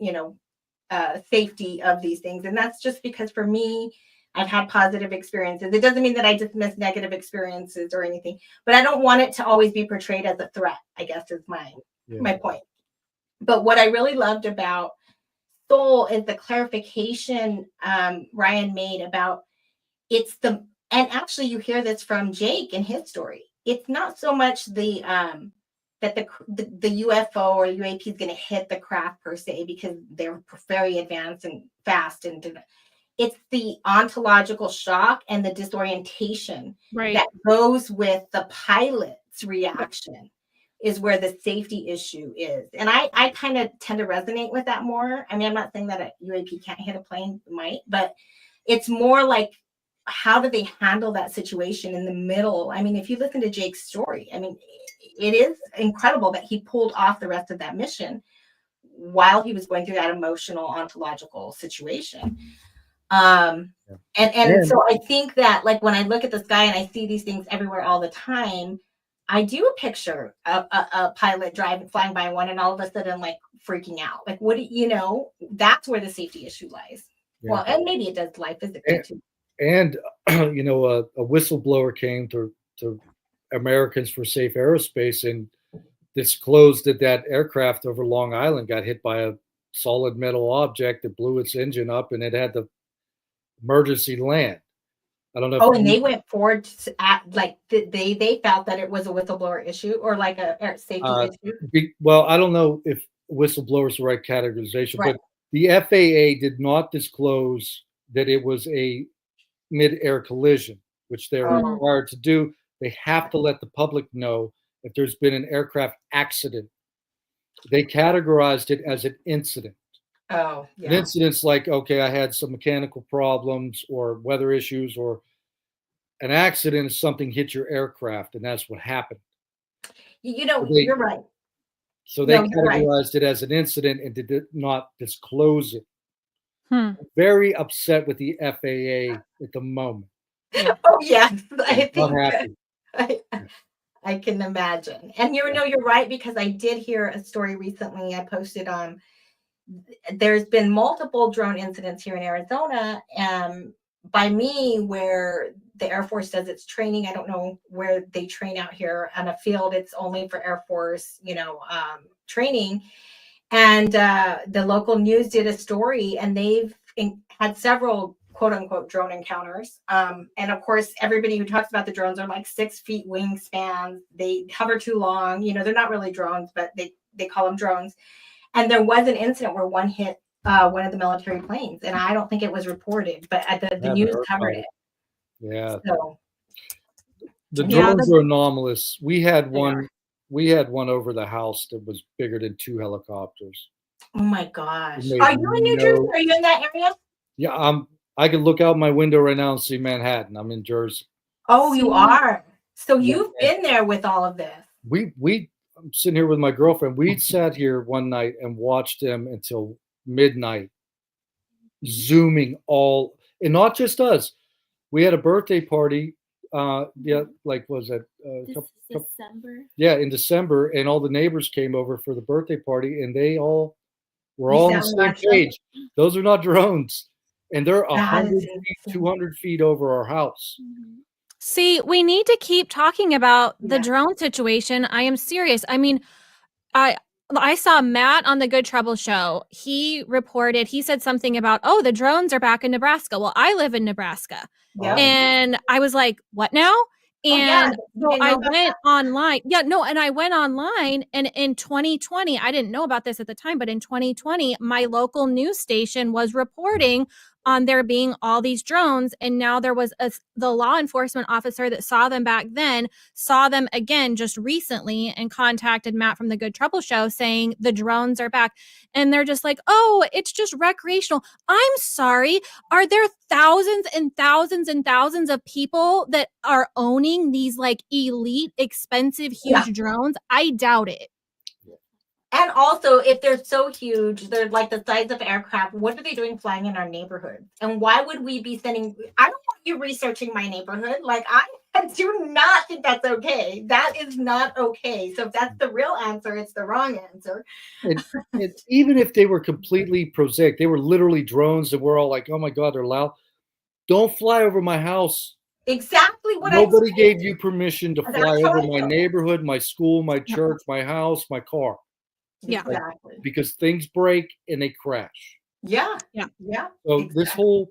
safety of these things, and that's just because for me, I've had positive experiences. It doesn't mean that I dismiss negative experiences or anything, but I don't want it to always be portrayed as a threat, I guess, is my point. But what I really loved about Soul is the clarification Ryan made about and actually you hear this from Jake in his story. It's not so much the that the UFO or UAP is going to hit the craft per se, because they're very advanced and fast, and it's the ontological shock and the disorientation that goes with the pilot's reaction is where the safety issue is. And I kind of tend to resonate with that more. I mean, I'm not saying that a UAP can't hit a plane, it might, but it's more like, how do they handle that situation in the middle? I mean, if you listen to Jake's story, I mean, it is incredible that he pulled off the rest of that mission while he was going through that emotional ontological situation. And so I think that, like, when I look at the sky and I see these things everywhere all the time, I do picture a pilot flying by one and all of a sudden like freaking out. Like, what do you know? That's where the safety issue lies. Yeah. Well, and maybe it does lie physically too. And you know, a whistleblower came to Americans for Safe Aerospace and disclosed that aircraft over Long Island got hit by a solid metal object that blew its engine up, and it had to emergency land. I don't know. Oh, and they went forward like they felt that it was a whistleblower issue or like a safety issue. Well, I don't know if whistleblower is the right categorization, right. But the FAA did not disclose that it was a mid-air collision, which they're required to do. They have to let the public know if there's been an aircraft accident. They categorized it as an incident. Oh, yeah. An incident's like, okay, I had some mechanical problems or weather issues, or an accident is something hit your aircraft, and that's what happened. You know, you're right. So they categorized it as an incident and did not disclose it. Very upset with the FAA at the moment. Oh, yes. I think I can imagine. And you know, you're right, because I did hear a story recently I posted on. There's been multiple drone incidents here in Arizona by me where the Air Force does its training. I don't know where they train out here on a field. It's only for Air Force, training. And the local news did a story, and they've had several quote unquote drone encounters. And of course, everybody who talks about the drones are like 6 feet wingspan. They hover too long. You know, they're not really drones, but they call them drones. And there was an incident where one hit one of the military planes, and I don't think it was reported, but the news covered it. Yeah. So the drones are anomalous. We had one over the house that was bigger than 2 helicopters. Oh my gosh. Are you in New Jersey? Are you in that area? Yeah, I can look out my window right now and see Manhattan. I'm in Jersey. Oh, you are. So you've been there with all of this. I'm sitting here with my girlfriend. We sat here one night and watched them until midnight, zooming all, and not just us. We had a birthday party. Like was it December? Yeah, in December, and all the neighbors came over for the birthday party, and they all were all on the same page. Those are not drones, and they're 100 feet, 200 feet over our house. See, we need to keep talking about the drone situation. I am serious. I mean, I saw Matt on the Good Trouble show. He said something about, the drones are back in Nebraska. Well, I live in Nebraska. Yeah. And I was like, what now? And so I went online. Yeah, no, and I went online, and in 2020, I didn't know about this at the time, but in 2020, my local news station was reporting on there being all these drones. And now there was the law enforcement officer that saw them back then, saw them again just recently, and contacted Matt from the Good Trouble show saying the drones are back. And they're just like, oh, it's just recreational. I'm sorry. Are there thousands and thousands and thousands of people that are owning these like elite, expensive, huge drones? I doubt it. And also, if they're so huge, they're like the size of aircraft, what are they doing flying in our neighborhood? And why would we be sending? I don't want you researching my neighborhood. Like, I do not think that's okay. That is not okay. So if that's the real answer, it's the wrong answer. And even if they were completely prosaic, they were literally drones, and we're all like, oh my God, they're loud. Don't fly over my house. Exactly what Nobody gave you permission to fly over my neighborhood, my school, my church, my house, my car. Yeah, exactly. Because things break and they crash. Yeah. So this whole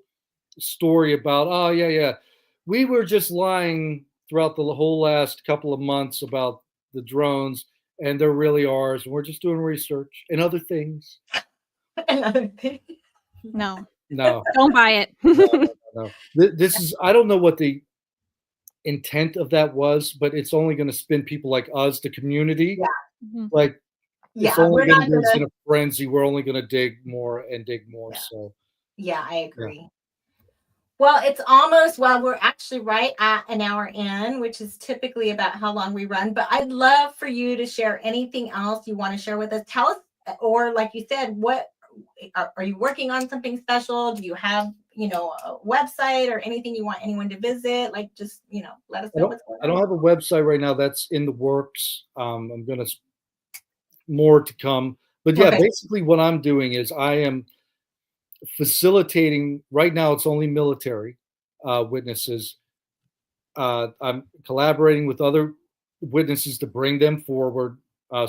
story about, we were just lying throughout the whole last couple of months about the drones, and they're really ours, and we're just doing research and other things. Another thing. No, No, don't buy it. no. This is, I don't know what the intent of that was, but it's only going to spin people like us, the community. Yeah. Mhm. Like, Yeah, it's only we're going not to get us gonna. in a frenzy. We're only going to dig more and dig more. Yeah. So, Yeah, I agree. Well, it's almost, well, we're actually right at an hour in, which is typically about how long we run. But I'd love for you to share anything else you want to share with us. Tell us, or like you said, what are you working on something special? Do you have, a website or anything you want anyone to visit? Like, just, let us know what's going on. I don't have a website right now. That's in the works. I'm going to, more to come. But yeah, Okay. basically what I'm doing is I am facilitating, right now it's only military witnesses. I'm collaborating with other witnesses to bring them forward.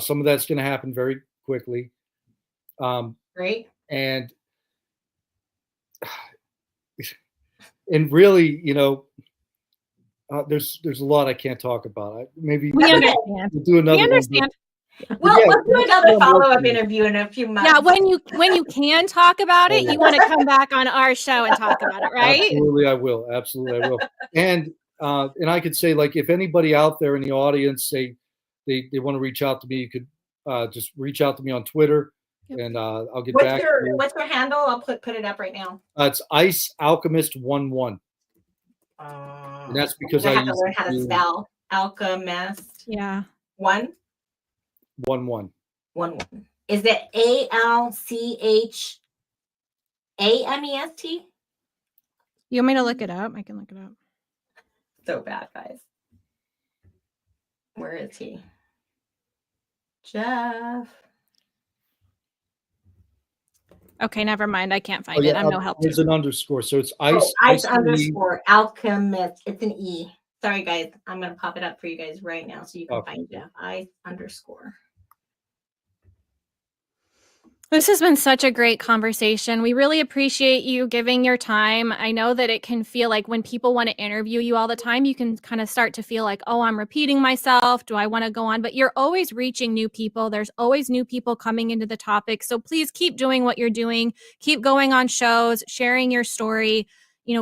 Some of that's going to happen very quickly. Great. And really, there's a lot I can't talk about. Maybe We That's okay. understand. we'll do another We one. understand. We'll do that's another what I'm follow-up working on. interview in a few months. Yeah, when you can talk about it, Oh, yeah. you want to come back on our show and talk about it, right? Absolutely, I will. Absolutely, I will. And I could say, like, if anybody out there in the audience they want to reach out to me, you could just reach out to me on Twitter, Yep. and I'll get What's back to you. your handle? I'll put it up right now. It's Ice Alchemist 11, and that's because I I have to use learn how to the spell alchemist. Yeah. 11. 11. Is it ALCHAMEST? You want me to look it up? I can look it up. So bad, guys. Where is he? Jeff. Okay, never mind. I can't Oh, find it. yeah, I'm no help. there's an underscore, so it's Oh, Ice ice ICE. underscore alchemist. It's an E. Sorry, guys. I'm going to pop it up for you guys right now so you can Okay. find Jeff. Ice underscore. This has been such a great conversation. We really appreciate you giving your time. I know that it can feel like when people want to interview you all the time, you can kind of start to feel like, oh, I'm repeating myself. Do I want to go on? But you're always reaching new people. There's always new people coming into the topic. So please keep doing what you're doing. Keep going on shows, sharing your story.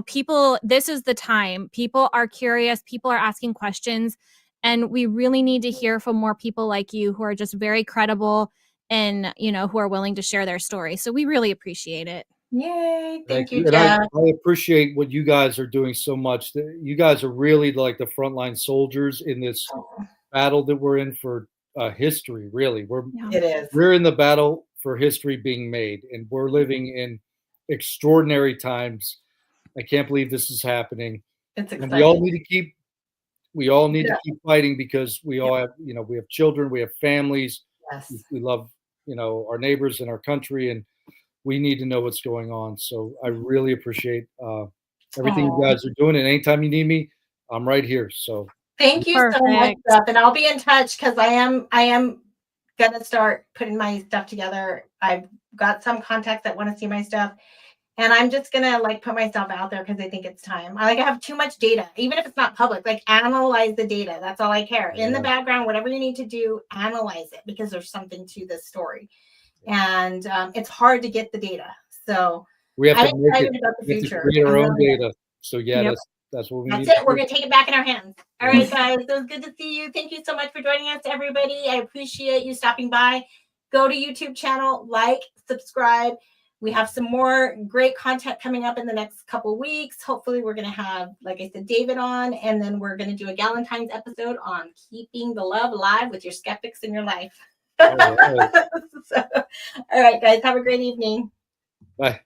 People, this is the time. People are curious. People are asking questions. And we really need to hear from more people like you who are just very credible and who are willing to share their story. So we really appreciate it. Yay. Thank you, And Jeff. I appreciate what you guys are doing so much. You guys are really like the frontline soldiers in this battle that we're in for history. Really, It is. we're in the battle for history being made, and we're living in extraordinary times. I can't believe this is happening. It's exciting. And we all need to keep fighting, because we all have, we have children, we have families. Yes. We love, our neighbors and our country, and we need to know what's going on. So I really appreciate everything you guys are doing. And anytime you need me, I'm right here. So thank you so much, Jeff. And I'll be in touch, because I am gonna start putting my stuff together. I've got some contacts that want to see my stuff, and I'm just gonna put myself out there because I think it's time. I have too much data, even if it's not public. Analyze the data. That's all I care. In the background, whatever you need to do, analyze it, because there's something to this story, and it's hard to get the data. So we have I'm to make excited it. about the We have to future. create our own data. So that's what we need. That's it. We're going to take it back in our hands. All right, guys. It was good to see you. Thank you so much for joining us, everybody. I appreciate you stopping by. Go to YouTube channel, subscribe. We have some more great content coming up in the next couple weeks. Hopefully, we're going to have, like I said, David on, and then we're going to do a Galentine's episode on keeping the love alive with your skeptics in your life. All right, guys. Have a great evening. Bye.